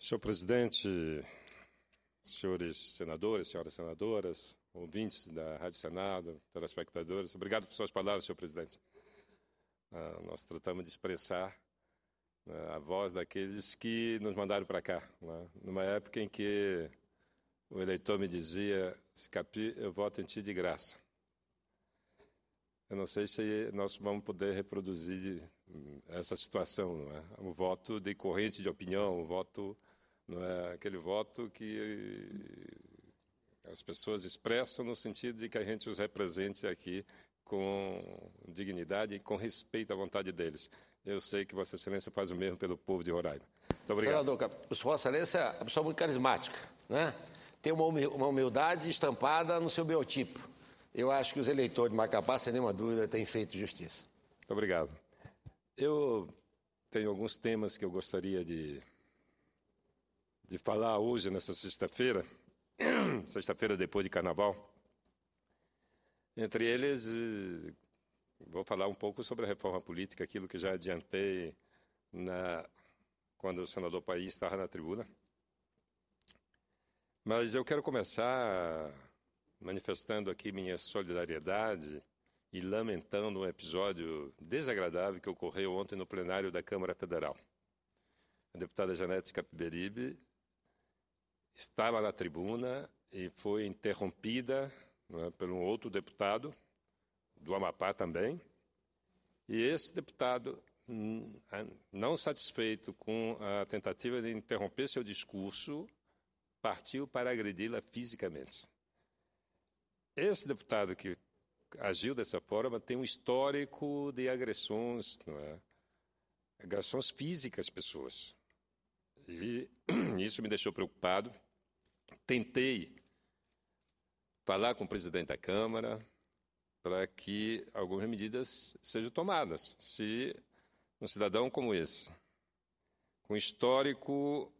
Senhor presidente, senhores senadores, senhoras senadoras, ouvintes da Rádio Senado, telespectadores, obrigado por suas palavras, senhor presidente. Nós tratamos de expressar a voz daqueles que nos mandaram para cá, numa época em que o eleitor me dizia: Capi, eu voto em ti de graça. Eu não sei se nós vamos poder reproduzir essa situação, não é? Um voto de corrente de opinião, um voto, não é aquele voto que as pessoas expressam no sentido de que a gente os represente aqui com dignidade e com respeito à vontade deles. Eu sei que Vossa Excelência faz o mesmo pelo povo de Roraima. Muito obrigado. Senador, Vossa Excelência é uma pessoa muito carismática, né? Tem uma humildade estampada no seu biotipo. Eu acho que os eleitores de Macapá, sem nenhuma dúvida, têm feito justiça. Muito obrigado. Eu tenho alguns temas que eu gostaria de falar hoje, nessa sexta-feira, sexta-feira depois de Carnaval. Entre eles, vou falar um pouco sobre a reforma política, aquilo que já adiantei quando o senador País estava na tribuna. Mas eu quero começar manifestando aqui minha solidariedade e lamentando um episódio desagradável que ocorreu ontem no plenário da Câmara Federal. A deputada Janete Capiberibe estava na tribuna e foi interrompida, por um outro deputado, do Amapá também, e esse deputado, não satisfeito com a tentativa de interromper seu discurso, partiu para agredi-la fisicamente. Esse deputado que agiu dessa forma tem um histórico de agressões, não é? Agressões físicas às pessoas. E isso me deixou preocupado. Tentei falar com o presidente da Câmara para que algumas medidas sejam tomadas. Se um cidadão como esse, com histórico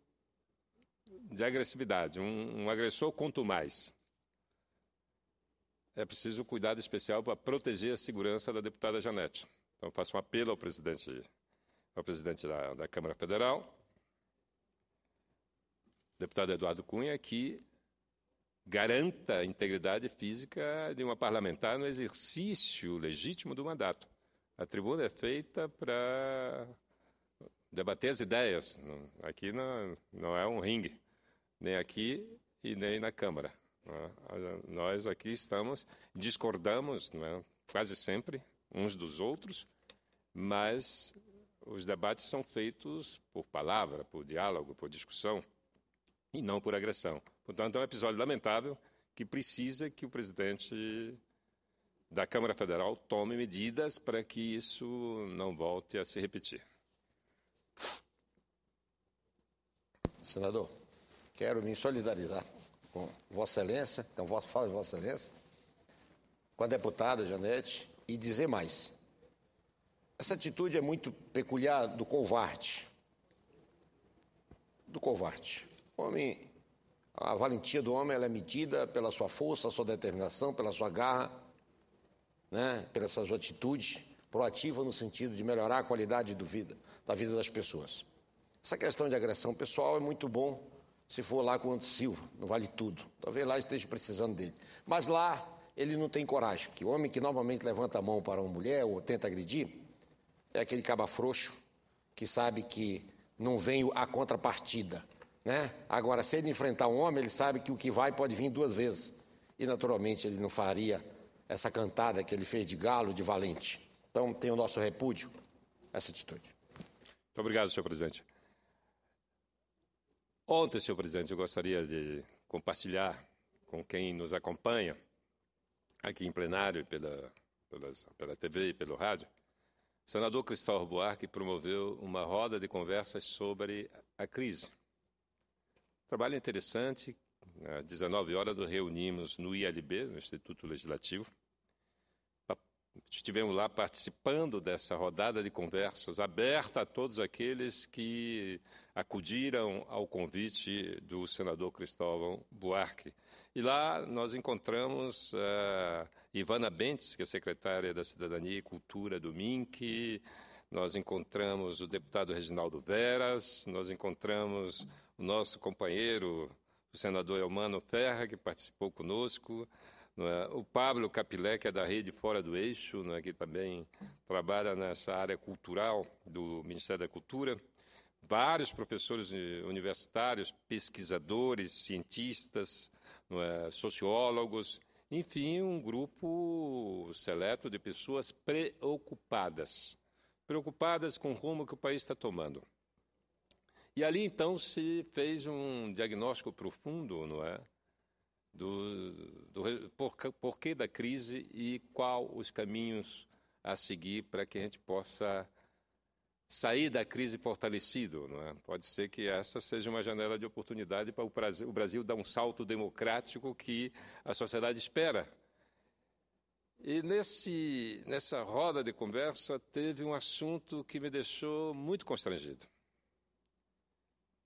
de agressividade, um agressor contumaz, é preciso cuidado especial para proteger a segurança da deputada Janete. Então, faço um apelo ao presidente da Câmara Federal, deputado Eduardo Cunha, que garanta a integridade física de uma parlamentar no exercício legítimo do mandato. A tribuna é feita para debater as ideias. Aqui não é um ringue, nem aqui e nem na Câmara. Nós aqui discordamos, quase sempre, uns dos outros, mas os debates são feitos por palavra, por diálogo, por discussão, e não por agressão. Portanto, é um episódio lamentável que precisa que o presidente da Câmara Federal tome medidas para que isso não volte a se repetir. Senador, quero me solidarizar com Vossa Excelência, então fala de Vossa Excelência, com a deputada Janete, e dizer mais. Essa atitude é muito peculiar do covarde. A valentia do homem ela é medida pela sua força, sua determinação, pela sua garra, pela sua atitude proativa no sentido de melhorar a qualidade da vida das pessoas. Essa questão de agressão pessoal é muito bom se for lá com o Anderson Silva, não vale tudo. Talvez lá esteja precisando dele. Mas lá ele não tem coragem, que o homem que normalmente levanta a mão para uma mulher ou tenta agredir é aquele caba frouxo que sabe que não vem a contrapartida. Agora, se ele enfrentar um homem, ele sabe que o que vai pode vir duas vezes. E, naturalmente, ele não faria essa cantada que ele fez de galo, de valente. Então, tem o nosso repúdio a essa atitude. Muito obrigado, senhor presidente. Ontem, senhor presidente, eu gostaria de compartilhar com quem nos acompanha aqui em plenário, pela TV e pelo rádio. O senador Cristóvão Buarque promoveu uma roda de conversas sobre a crise. Trabalho interessante. Às 19 horas nos reunimos no ILB, no Instituto Legislativo. Estivemos lá participando dessa rodada de conversas aberta a todos aqueles que acudiram ao convite do senador Cristóvão Buarque. E lá nós encontramos Ivana Bentes, que é secretária da Cidadania e Cultura do MINC, nós encontramos o deputado Reginaldo Veras, nós encontramos o nosso companheiro, o senador Elmano Ferra, que participou conosco, não é? O Pablo Capilé, que é da Rede Fora do Eixo, não é? Que também trabalha nessa área cultural do Ministério da Cultura, vários professores universitários, pesquisadores, cientistas, não é? Sociólogos, enfim, um grupo seleto de pessoas preocupadas com o rumo que o país está tomando. E ali, então, se fez um diagnóstico profundo, não é? Do porquê da crise e qual os caminhos a seguir para que a gente possa sair da crise fortalecido, não é? Pode ser que essa seja uma janela de oportunidade para o Brasil dar um salto democrático que a sociedade espera. E nessa roda de conversa teve um assunto que me deixou muito constrangido.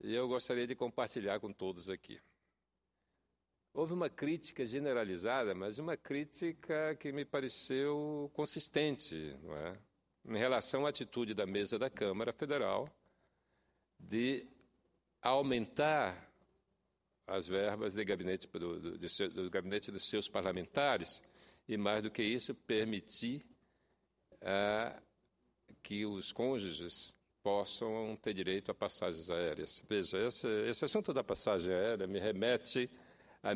E eu gostaria de compartilhar com todos aqui. Houve uma crítica generalizada, mas uma crítica que me pareceu consistente, não é? Em relação à atitude da mesa da Câmara Federal de aumentar as verbas do gabinete dos seus parlamentares e, mais do que isso, permitir que os cônjuges possam ter direito a passagens aéreas. Veja, esse assunto da passagem aérea me remete a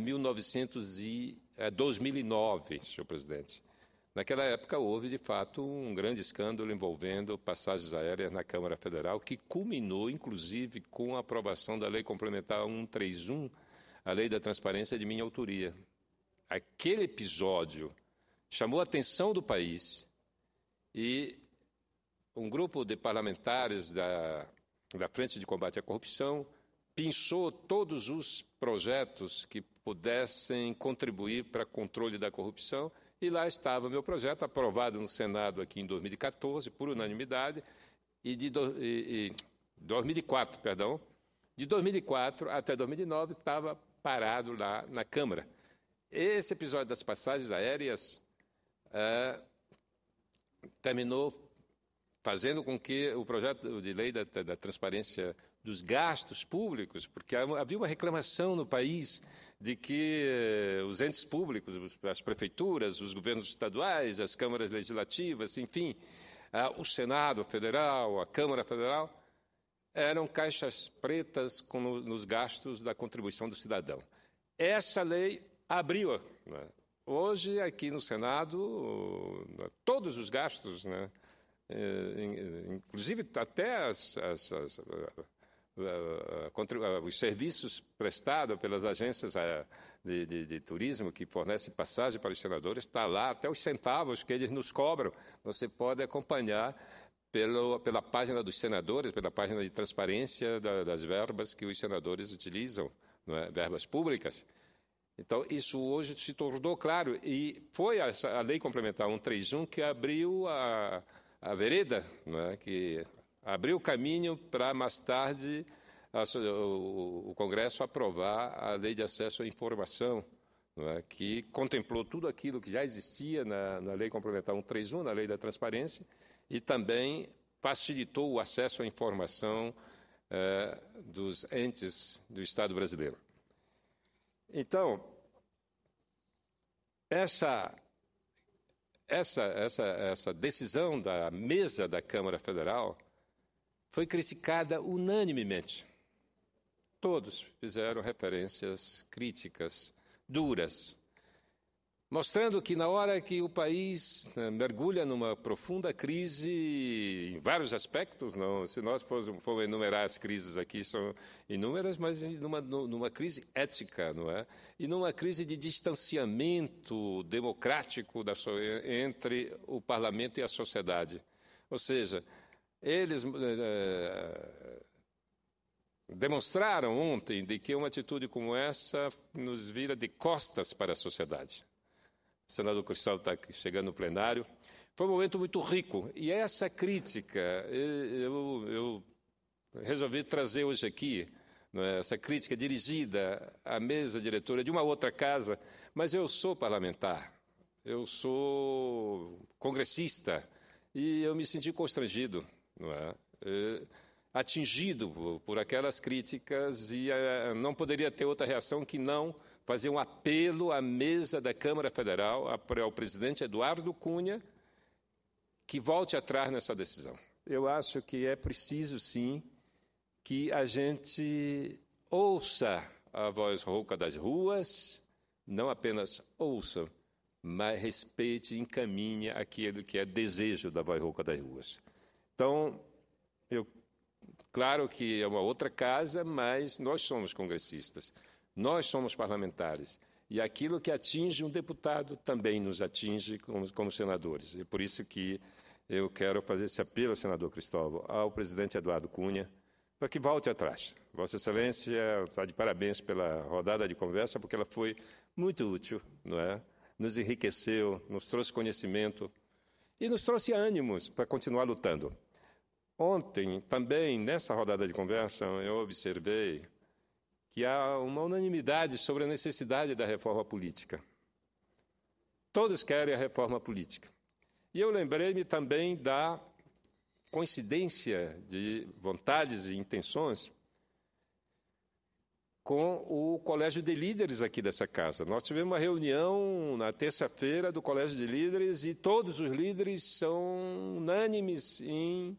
2009, senhor presidente. Naquela época houve, de fato, um grande escândalo envolvendo passagens aéreas na Câmara Federal, que culminou, inclusive, com a aprovação da Lei Complementar 131, a Lei da Transparência de minha autoria. Aquele episódio chamou a atenção do país e um grupo de parlamentares da Frente de Combate à Corrupção pensou todos os projetos que pudessem contribuir para o controle da corrupção. E lá estava o meu projeto, aprovado no Senado aqui em 2014, por unanimidade, e de 2004, perdão. De 2004 até 2009 estava parado lá na Câmara. Esse episódio das passagens aéreas terminou fazendo com que o projeto de lei da transparência dos gastos públicos, porque havia uma reclamação no país de que os entes públicos, as prefeituras, os governos estaduais, as câmaras legislativas, enfim, o Senado Federal, a Câmara Federal, eram caixas pretas nos gastos da contribuição do cidadão. Essa lei abriu. Né? Hoje, aqui no Senado, todos os gastos, né? Inclusive até os serviços prestados pelas agências de turismo que fornecem passagem para os senadores, está lá, até os centavos que eles nos cobram. Você pode acompanhar pela página dos senadores, pela página de transparência das verbas que os senadores utilizam, não é? Verbas públicas. Então, isso hoje se tornou claro. E foi a Lei Complementar 131 que abriu a vereda, né, que abriu o caminho para, mais tarde, o Congresso aprovar a Lei de Acesso à Informação, né, que contemplou tudo aquilo que já existia na Lei Complementar 131, na Lei da Transparência, e também facilitou o acesso à informação dos entes do Estado brasileiro. Então, essa decisão da mesa da Câmara Federal foi criticada unanimemente. Todos fizeram referências críticas duras, mostrando que na hora que o país mergulha numa profunda crise, em vários aspectos, se nós formos enumerar as crises aqui, são inúmeras, mas numa crise ética, não é? E numa crise de distanciamento democrático entre o parlamento e a sociedade. Ou seja, eles demonstraram ontem de que uma atitude como essa nos vira de costas para a sociedade. O senador Cristóvão está chegando no plenário. Foi um momento muito rico. E essa crítica, eu resolvi trazer hoje aqui, essa crítica dirigida à mesa diretora de uma outra casa, mas eu sou parlamentar, eu sou congressista, e eu me senti constrangido. não é? Atingido por aquelas críticas e não poderia ter outra reação que não fazer um apelo à mesa da Câmara Federal, ao presidente Eduardo Cunha, que volte atrás nessa decisão. Eu acho que é preciso, sim, que a gente ouça a voz rouca das ruas, não apenas ouça, mas respeite e encaminhe aquilo que é desejo da voz rouca das ruas. Então, claro que é uma outra casa, mas nós somos congressistas, nós somos parlamentares, e aquilo que atinge um deputado também nos atinge como senadores. E por isso que eu quero fazer esse apelo, senador Cristóvão, ao presidente Eduardo Cunha, para que volte atrás. Vossa Excelência está de parabéns pela rodada de conversa, porque ela foi muito útil, não é? Nos enriqueceu, nos trouxe conhecimento e nos trouxe ânimos para continuar lutando. Ontem, também, nessa rodada de conversa, eu observei que há uma unanimidade sobre a necessidade da reforma política. Todos querem a reforma política. E eu lembrei-me também da coincidência de vontades e intenções com o Colégio de Líderes aqui dessa casa. Nós tivemos uma reunião na terça-feira do Colégio de Líderes e todos os líderes são unânimes em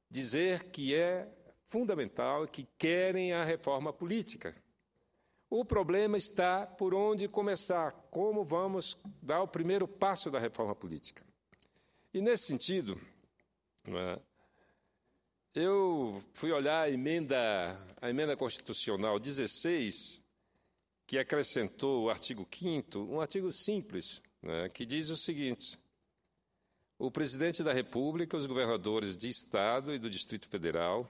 dizer que é fundamental, que querem a reforma política. O problema está por onde começar, como vamos dar o primeiro passo da reforma política. E, nesse sentido, eu fui olhar a emenda constitucional 16, que acrescentou o artigo 5º, um artigo simples, que diz o seguinte: o presidente da República, os governadores de Estado e do Distrito Federal,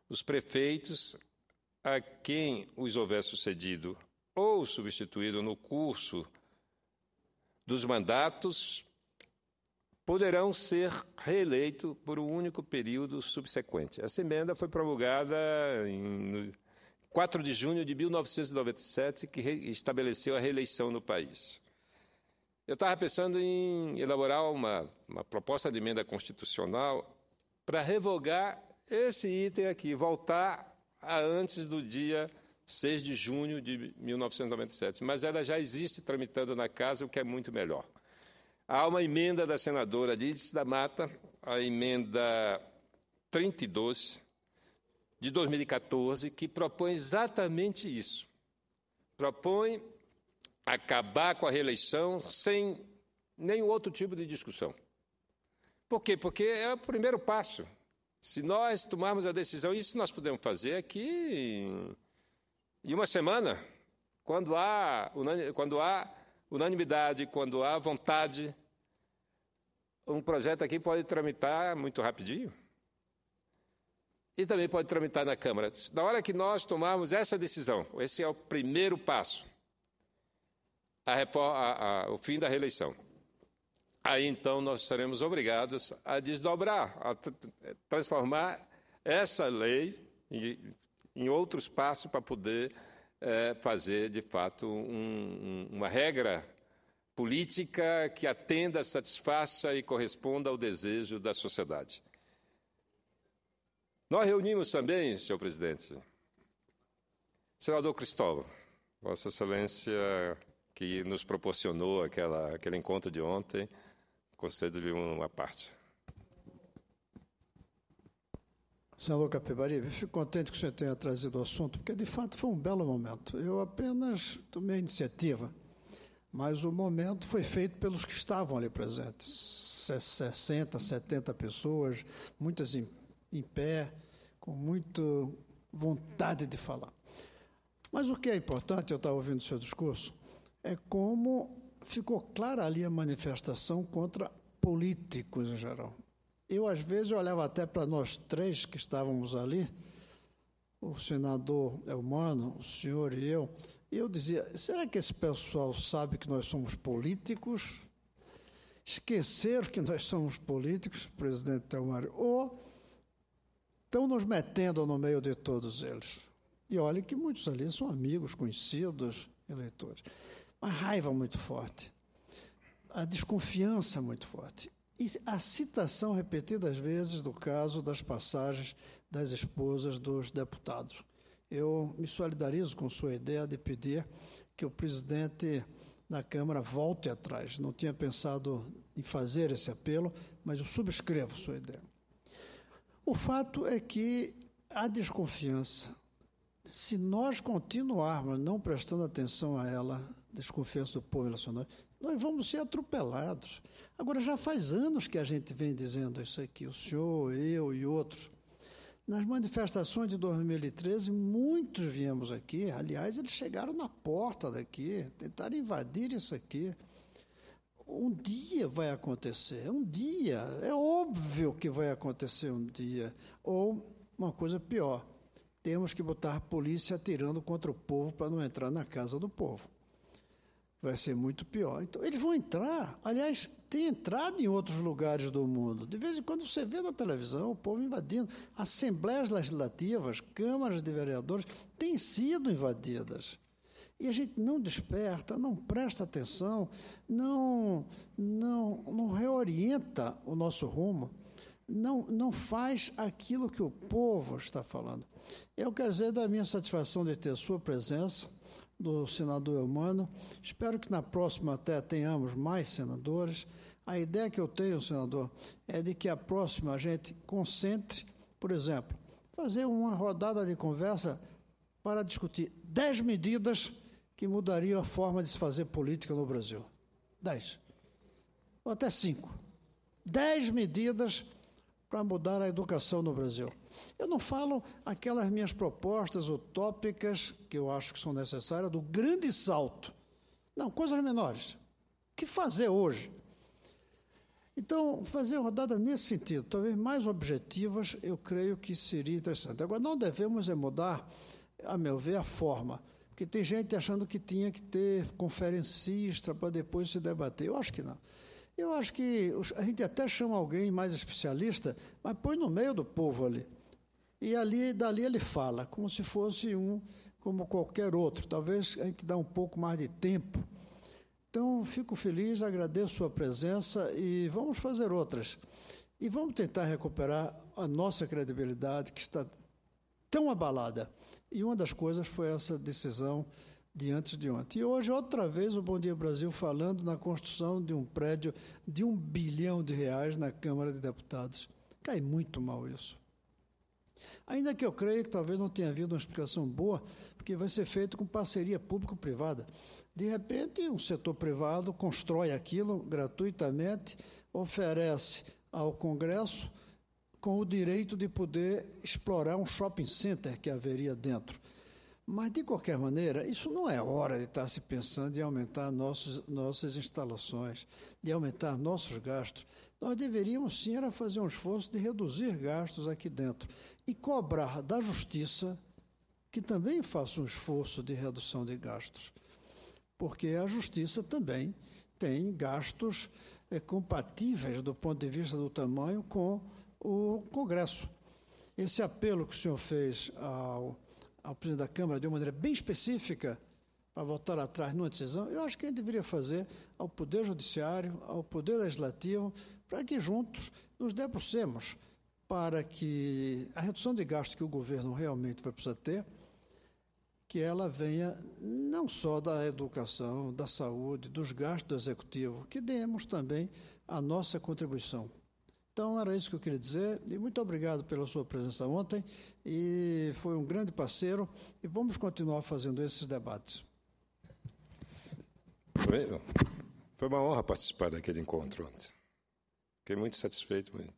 os prefeitos a quem os houver sucedido ou substituído no curso dos mandatos poderão ser reeleitos por um único período subsequente. Essa emenda foi promulgada em 4 de junho de 1997, que estabeleceu a reeleição no país. Eu estava pensando em elaborar uma proposta de emenda constitucional para revogar esse item aqui, voltar a antes do dia 6 de junho de 1997. Mas ela já existe tramitando na casa, o que é muito melhor. Há uma emenda da senadora Lídice da Mata, a emenda 32, de 2014, que propõe exatamente isso. Propõe acabar com a reeleição sem nenhum outro tipo de discussão. Por quê? Porque é o primeiro passo. Se nós tomarmos a decisão, isso nós podemos fazer aqui em uma semana, quando há unanimidade, quando há vontade, um projeto aqui pode tramitar muito rapidinho. E também pode tramitar na Câmara. Na hora que nós tomarmos essa decisão, esse é o primeiro passo, o fim da reeleição. Aí, então, nós seremos obrigados a desdobrar, a transformar essa lei em outros passos para poder fazer, de fato, uma regra política que atenda, satisfaça e corresponda ao desejo da sociedade. Nós reunimos também, senhor presidente, senador Cristóvão, Vossa Excelência, que nos proporcionou aquele encontro de ontem, concedo-lhe uma parte. Senador Capivari, fico contente que o senhor tenha trazido o assunto, porque, de fato, foi um belo momento. Eu apenas tomei a iniciativa, mas o momento foi feito pelos que estavam ali presentes. 60, 70 pessoas, muitas em pé, com muita vontade de falar. Mas o que é importante, eu estava ouvindo o seu discurso, é como ficou clara ali a manifestação contra políticos em geral. Eu, às vezes, olhava até para nós três que estávamos ali, o senador Elmano, o senhor e eu dizia, será que esse pessoal sabe que nós somos políticos? Esqueceram que nós somos políticos, presidente Telmário, ou estão nos metendo no meio de todos eles? E olha que muitos ali são amigos, conhecidos, eleitores. Uma raiva muito forte, a desconfiança muito forte. E a citação repetidas vezes do caso das passagens das esposas dos deputados. Eu me solidarizo com sua ideia de pedir que o presidente da Câmara volte atrás. Não tinha pensado em fazer esse apelo, mas eu subscrevo sua ideia. O fato é que a desconfiança, se nós continuarmos não prestando atenção a ela, desconfiança do povo nacional, nós vamos ser atropelados. Agora, já faz anos que a gente vem dizendo isso aqui, o senhor, eu e outros. Nas manifestações de 2013, muitos viemos aqui, aliás, eles chegaram na porta daqui, tentaram invadir isso aqui. Um dia vai acontecer, um dia, é óbvio que vai acontecer um dia. Ou, uma coisa pior, temos que botar a polícia atirando contra o povo para não entrar na casa do povo. Vai ser muito pior. Então, eles vão entrar, aliás, tem entrado em outros lugares do mundo. De vez em quando você vê na televisão o povo invadindo. Assembleias legislativas, câmaras de vereadores têm sido invadidas. E a gente não desperta, não presta atenção, não reorienta o nosso rumo, não faz aquilo que o povo está falando. Eu quero dizer da minha satisfação de ter sua presença, do senador Eumano. Espero que na próxima até tenhamos mais senadores. A ideia que eu tenho, senador, é de que a próxima a gente concentre, por exemplo, fazer uma rodada de conversa para discutir 10 medidas que mudariam a forma de se fazer política no Brasil. 10. Ou até 5. 10 medidas para mudar a educação no Brasil. Eu não falo aquelas minhas propostas utópicas, que eu acho que são necessárias, do grande salto. Não, coisas menores. O que fazer hoje? Então, fazer rodada nesse sentido, talvez mais objetivas, eu creio que seria interessante. Agora, não devemos mudar, a meu ver, a forma. Porque tem gente achando que tinha que ter conferencista para depois se debater. Eu acho que não. Eu acho que a gente até chama alguém mais especialista, mas põe no meio do povo ali. E dali ele fala, como se fosse como qualquer outro. Talvez a gente dá um pouco mais de tempo. Então, fico feliz, agradeço sua presença e vamos fazer outras. E vamos tentar recuperar a nossa credibilidade, que está tão abalada. E uma das coisas foi essa decisão de antes de ontem. E hoje, outra vez, o Bom Dia Brasil falando na construção de um prédio de R$1 bilhão na Câmara de Deputados. Cai muito mal isso. Ainda que eu creia que talvez não tenha havido uma explicação boa, porque vai ser feito com parceria público-privada. De repente, um setor privado constrói aquilo gratuitamente, oferece ao Congresso com o direito de poder explorar um shopping center que haveria dentro. Mas, de qualquer maneira, isso não é hora de estar se pensando em aumentar nossas instalações, de aumentar nossos gastos. Nós deveríamos, sim, era fazer um esforço de reduzir gastos aqui dentro e cobrar da Justiça que também faça um esforço de redução de gastos, porque a Justiça também tem gastos compatíveis do ponto de vista do tamanho com o Congresso. Esse apelo que o senhor fez ao presidente da Câmara de uma maneira bem específica para voltar atrás numa decisão, eu acho que a gente deveria fazer ao Poder Judiciário, ao Poder Legislativo, para que juntos nos debrucemos para que a redução de gastos que o governo realmente vai precisar ter, que ela venha não só da educação, da saúde, dos gastos do Executivo, que demos também a nossa contribuição. Então, era isso que eu queria dizer, e muito obrigado pela sua presença ontem, e foi um grande parceiro, e vamos continuar fazendo esses debates. Foi uma honra participar daquele encontro ontem. Fiquei muito satisfeito mesmo.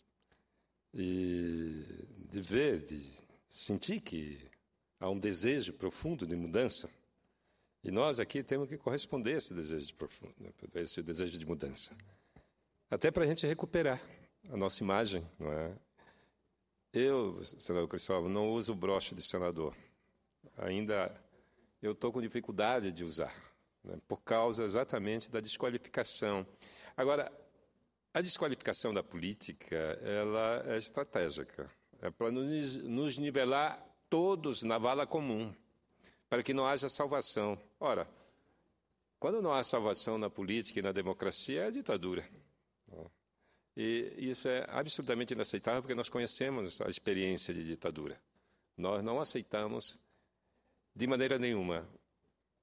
E de sentir que há um desejo profundo de mudança, e nós aqui temos que corresponder a esse desejo profundo, a esse desejo de mudança, até para a gente recuperar a nossa imagem, não é? Eu, senador Cristóvão, não uso o broche de senador. Ainda eu estou com dificuldade de usar, né, por causa exatamente da desqualificação. Agora, a desqualificação da política, ela é estratégica. É para nos nivelar todos na vala comum, para que não haja salvação. Ora, quando não há salvação na política e na democracia, é ditadura. E isso é absolutamente inaceitável, porque nós conhecemos a experiência de ditadura. Nós não aceitamos de maneira nenhuma.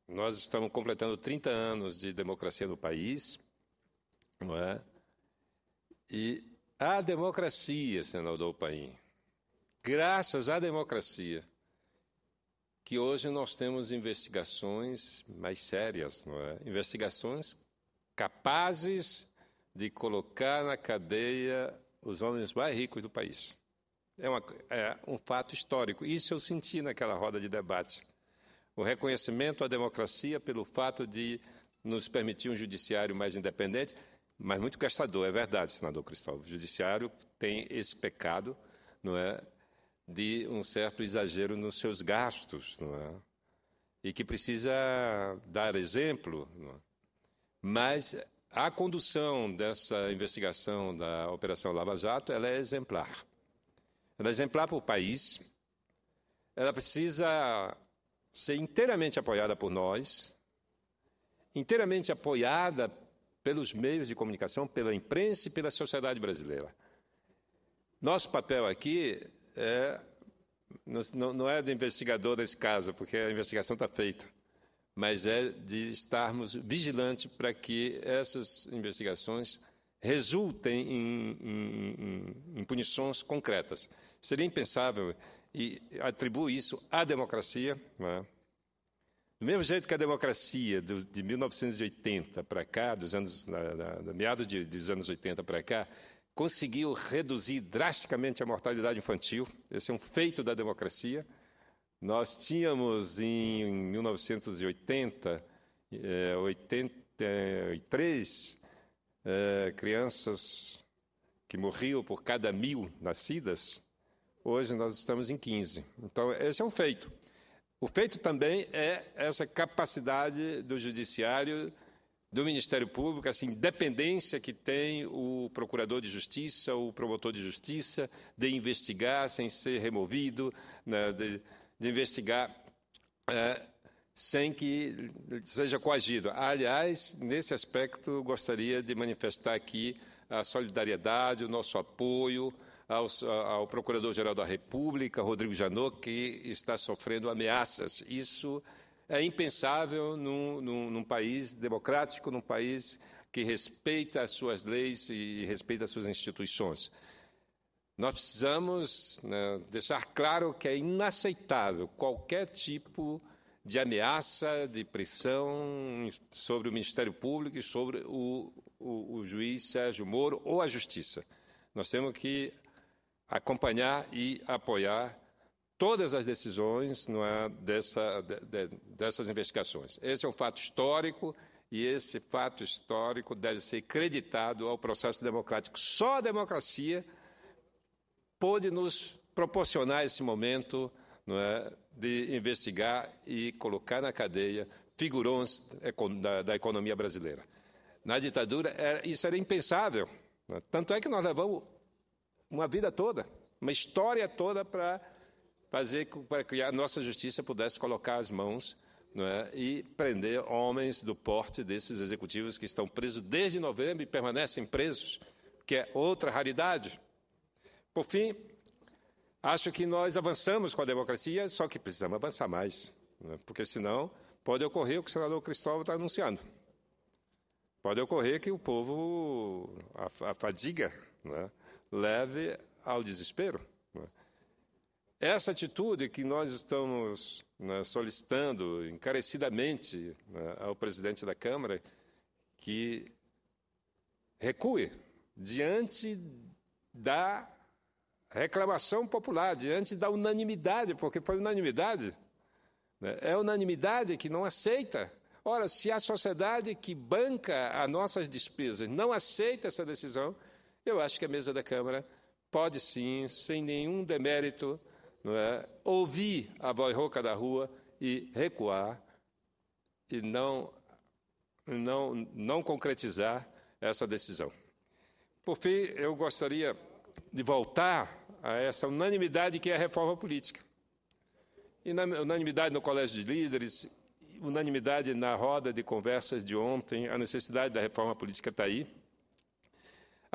Nós estamos completando 30 anos de democracia no país, não é? E a democracia, senador Paim, graças à democracia, que hoje nós temos investigações mais sérias, não é? Investigações capazes de colocar na cadeia os homens mais ricos do país. É um fato histórico. Isso eu senti naquela roda de debate. O reconhecimento à democracia pelo fato de nos permitir um judiciário mais independente, mas muito gastador, é verdade, senador Cristóvão. O judiciário tem esse pecado, não é, de um certo exagero nos seus gastos, não é? E que precisa dar exemplo, não é? Mas a condução dessa investigação da Operação Lava Jato, ela é exemplar. Ela é exemplar para o país, ela precisa ser inteiramente apoiada por nós, inteiramente apoiada pelos meios de comunicação, pela imprensa e pela sociedade brasileira. Nosso papel aqui não é de investigador nesse caso, porque a investigação está feita, mas é de estarmos vigilantes para que essas investigações resultem em punições concretas. Seria impensável, e atribuo isso à democracia, não é? Do mesmo jeito que a democracia de 1980 para cá, meados dos anos 80 para cá, conseguiu reduzir drasticamente a mortalidade infantil. Esse é um feito da democracia. Nós tínhamos, em 1980, 83 crianças que morriam por cada 1.000 nascidas. Hoje nós estamos em 15. Então, esse é um feito. O feito também é essa capacidade do judiciário, do Ministério Público, essa independência que tem o procurador de justiça, o promotor de justiça, de investigar sem ser removido, né, de investigar sem que seja coagido. Aliás, nesse aspecto, gostaria de manifestar aqui a solidariedade, o nosso apoio ao Procurador-Geral da República, Rodrigo Janot, que está sofrendo ameaças. Isso é impensável num país democrático, num país que respeita as suas leis e respeita as suas instituições. Nós precisamos, né, deixar claro que é inaceitável qualquer tipo de ameaça, de pressão sobre o Ministério Público e sobre o juiz Sérgio Moro ou a Justiça. Nós temos que acompanhar e apoiar todas as decisões, não é, dessas investigações. Esse é um fato histórico e esse fato histórico deve ser creditado ao processo democrático. Só a democracia pôde nos proporcionar esse momento, não é, de investigar e colocar na cadeia figurões da economia brasileira. Na ditadura, isso era impensável. Né? Tanto é que nós levamos uma vida toda, uma história toda para que a nossa justiça pudesse colocar as mãos, não é, e prender homens do porte desses executivos que estão presos desde novembro e permanecem presos, que é outra raridade. Por fim, acho que nós avançamos com a democracia, só que precisamos avançar mais, né? Porque senão pode ocorrer o que o senador Cristóvão está anunciando. Pode ocorrer que o povo, a fadiga, né, leve ao desespero. Né? Essa atitude que nós estamos, né, solicitando encarecidamente, né, ao presidente da Câmara, que recue diante da reclamação popular, diante da unanimidade, porque foi unanimidade, né? É a unanimidade que não aceita. Ora, se a sociedade que banca as nossas despesas não aceita essa decisão, eu acho que a mesa da Câmara pode sim, sem nenhum demérito, não é, ouvir a voz rouca da rua e recuar e não concretizar essa decisão. Por fim, eu gostaria de voltar a essa unanimidade que é a reforma política. E na unanimidade no Colégio de Líderes, unanimidade na roda de conversas de ontem, a necessidade da reforma política está aí.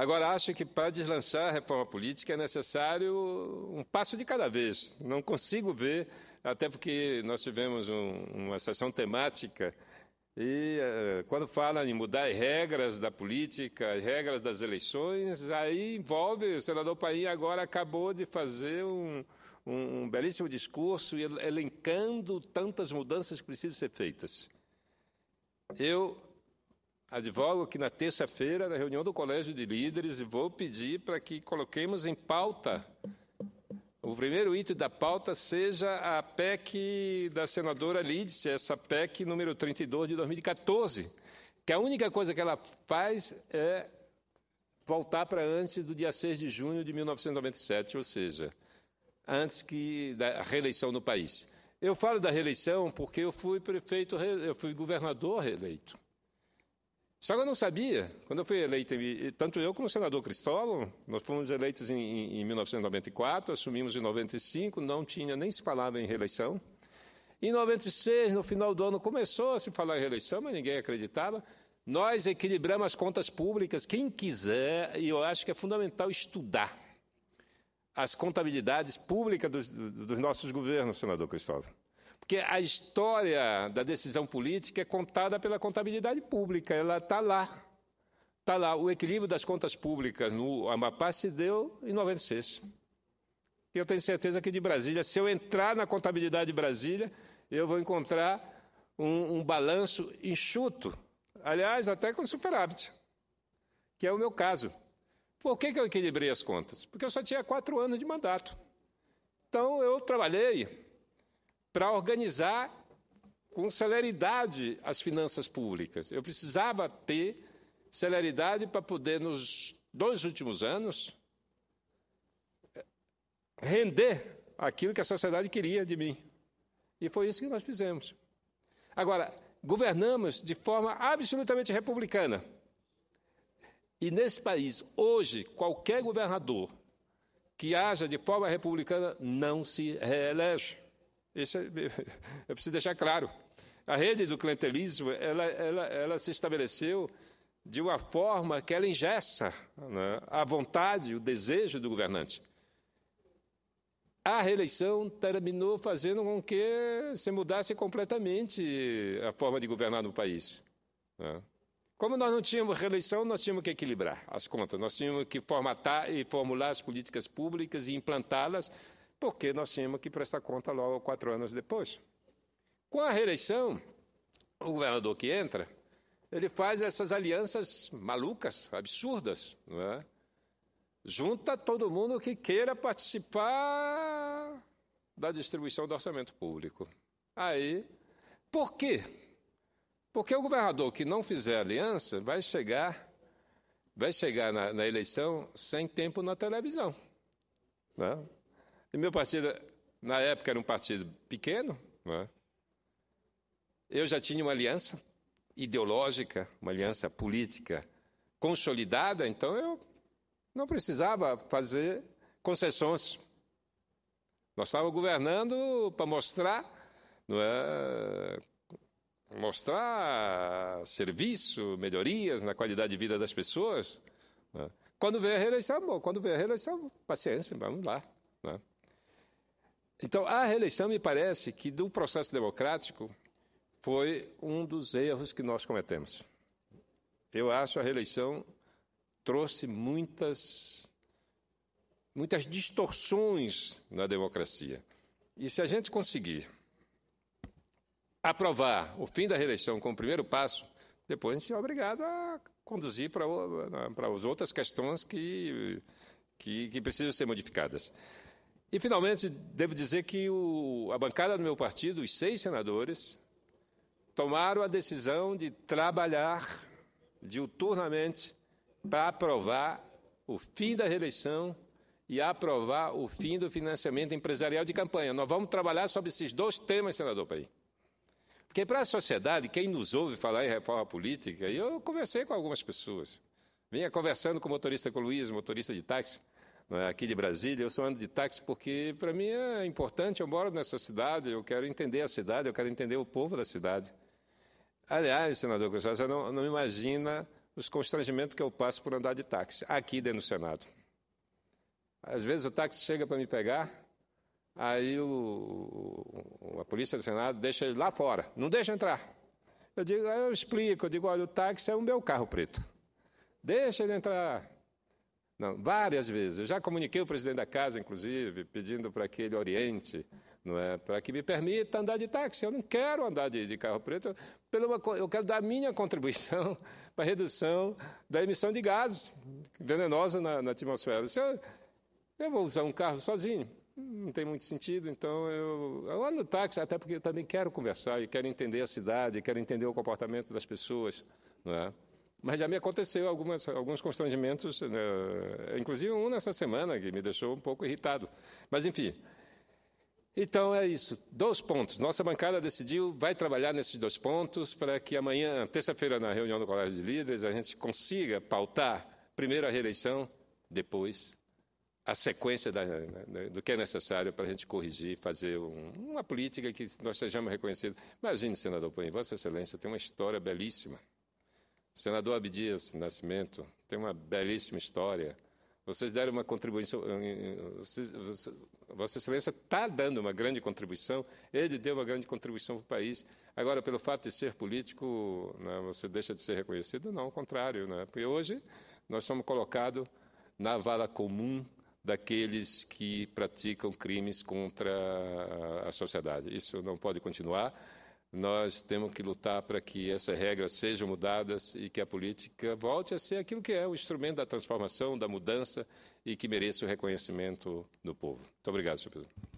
Agora, acho que para deslanchar a reforma política é necessário um passo de cada vez. Não consigo ver, até porque nós tivemos uma sessão temática e quando fala em mudar as regras da política, as regras das eleições, aí envolve, o senador Paim agora acabou de fazer um belíssimo discurso elencando tantas mudanças que precisam ser feitas. Eu advogo que na terça-feira, na reunião do Colégio de Líderes, vou pedir para que coloquemos em pauta, o primeiro item da pauta seja a PEC da senadora Lídice, essa PEC número 32 de 2014, que a única coisa que ela faz é voltar para antes do dia 6 de junho de 1997, ou seja, antes da reeleição no país. Eu falo da reeleição porque eu fui governador reeleito. Só que eu não sabia, quando eu fui eleito, tanto eu como o senador Cristóvão, nós fomos eleitos em 1994, assumimos em 95, não tinha nem se falava em reeleição. Em 96, no final do ano, começou a se falar em reeleição, mas ninguém acreditava. Nós equilibramos as contas públicas. Quem quiser, e eu acho que é fundamental estudar as contabilidades públicas dos nossos governos, senador Cristóvão. Porque a história da decisão política é contada pela contabilidade pública, ela está lá. Está lá. O equilíbrio das contas públicas no Amapá se deu em 96. E eu tenho certeza que de Brasília, se eu entrar na contabilidade de Brasília, eu vou encontrar um balanço enxuto, aliás, até com superávit, que é o meu caso. Por que eu equilibrei as contas? Porque eu só tinha 4 anos de mandato. Então, eu trabalhei para organizar com celeridade as finanças públicas. Eu precisava ter celeridade para poder, nos 2 últimos anos, render aquilo que a sociedade queria de mim. E foi isso que nós fizemos. Agora, governamos de forma absolutamente republicana. E nesse país, hoje, qualquer governador que haja de forma republicana não se reelege. Isso eu preciso deixar claro. A rede do clientelismo, ela se estabeleceu de uma forma que ela engessa, né, a vontade, o desejo do governante. A reeleição terminou fazendo com que se mudasse completamente a forma de governar no país, né? Como nós não tínhamos reeleição, nós tínhamos que equilibrar as contas, nós tínhamos que formatar e formular as políticas públicas e implantá-las, porque nós tínhamos que prestar conta logo 4 anos depois. Com a reeleição, o governador que entra, ele faz essas alianças malucas, absurdas, não é? Junta todo mundo que queira participar da distribuição do orçamento público. Aí, por quê? Porque o governador que não fizer aliança vai chegar na eleição sem tempo na televisão, né? E meu partido, na época, era um partido pequeno, né? Eu já tinha uma aliança ideológica, uma aliança política consolidada, então eu não precisava fazer concessões. Nós estávamos governando para mostrar, não é, mostrar serviço, melhorias na qualidade de vida das pessoas, né? Quando veio a reeleição, paciência, vamos lá, né? Então, a reeleição, me parece que, do processo democrático, foi um dos erros que nós cometemos. Eu acho que a reeleição trouxe muitas distorções na democracia. E se a gente conseguir aprovar o fim da reeleição como primeiro passo, depois a gente é obrigado a conduzir para as outras questões que precisam ser modificadas. E, finalmente, devo dizer que a bancada do meu partido, os 6 senadores, tomaram a decisão de trabalhar diuturnamente para aprovar o fim da reeleição e aprovar o fim do financiamento empresarial de campanha. Nós vamos trabalhar sobre esses 2 temas, senador Paim. Porque, para a sociedade, quem nos ouve falar em reforma política, e eu conversei com algumas pessoas, vinha conversando com o motorista Luiz, motorista de táxi, aqui de Brasília. Eu só ando de táxi porque, para mim, é importante. Eu moro nessa cidade, eu quero entender a cidade, eu quero entender o povo da cidade. Aliás, senador Cristóvão, você não imagina os constrangimentos que eu passo por andar de táxi, aqui dentro do Senado. Às vezes o táxi chega para me pegar, aí a polícia do Senado deixa ele lá fora, não deixa entrar. Eu explico, olha, o táxi é o meu carro preto. Deixa ele entrar. Não, várias vezes. Eu já comuniquei o presidente da casa, inclusive, pedindo para que ele oriente, não é, para que me permita andar de táxi. Eu não quero andar de carro preto, eu quero dar a minha contribuição para a redução da emissão de gases venenosos na atmosfera. Se eu vou usar um carro sozinho, não tem muito sentido, então eu ando no táxi, até porque eu também quero conversar e quero entender a cidade, quero entender o comportamento das pessoas, não é? Mas já me aconteceu alguns constrangimentos, né? Inclusive um nessa semana, que me deixou um pouco irritado. Mas, enfim, então é isso. 2 pontos. Nossa bancada decidiu, vai trabalhar nesses 2 pontos para que amanhã, terça-feira, na reunião do Colégio de Líderes, a gente consiga pautar primeiro a reeleição, depois a sequência do que é necessário para a gente corrigir, fazer uma política que nós sejamos reconhecidos. Imagine, senador Paim, Vossa Excelência tem uma história belíssima. O senador Abdias Nascimento tem uma belíssima história. Vocês deram uma contribuição, Vossa Excelência está dando uma grande contribuição, ele deu uma grande contribuição para o país. Agora, pelo fato de ser político, né, você deixa de ser reconhecido? Não, ao contrário. Né? Porque hoje nós somos colocados na vala comum daqueles que praticam crimes contra a sociedade. Isso não pode continuar. Nós temos que lutar para que essas regras sejam mudadas e que a política volte a ser aquilo que é, o instrumento da transformação, da mudança e que mereça o reconhecimento do povo. Muito obrigado, senhor presidente.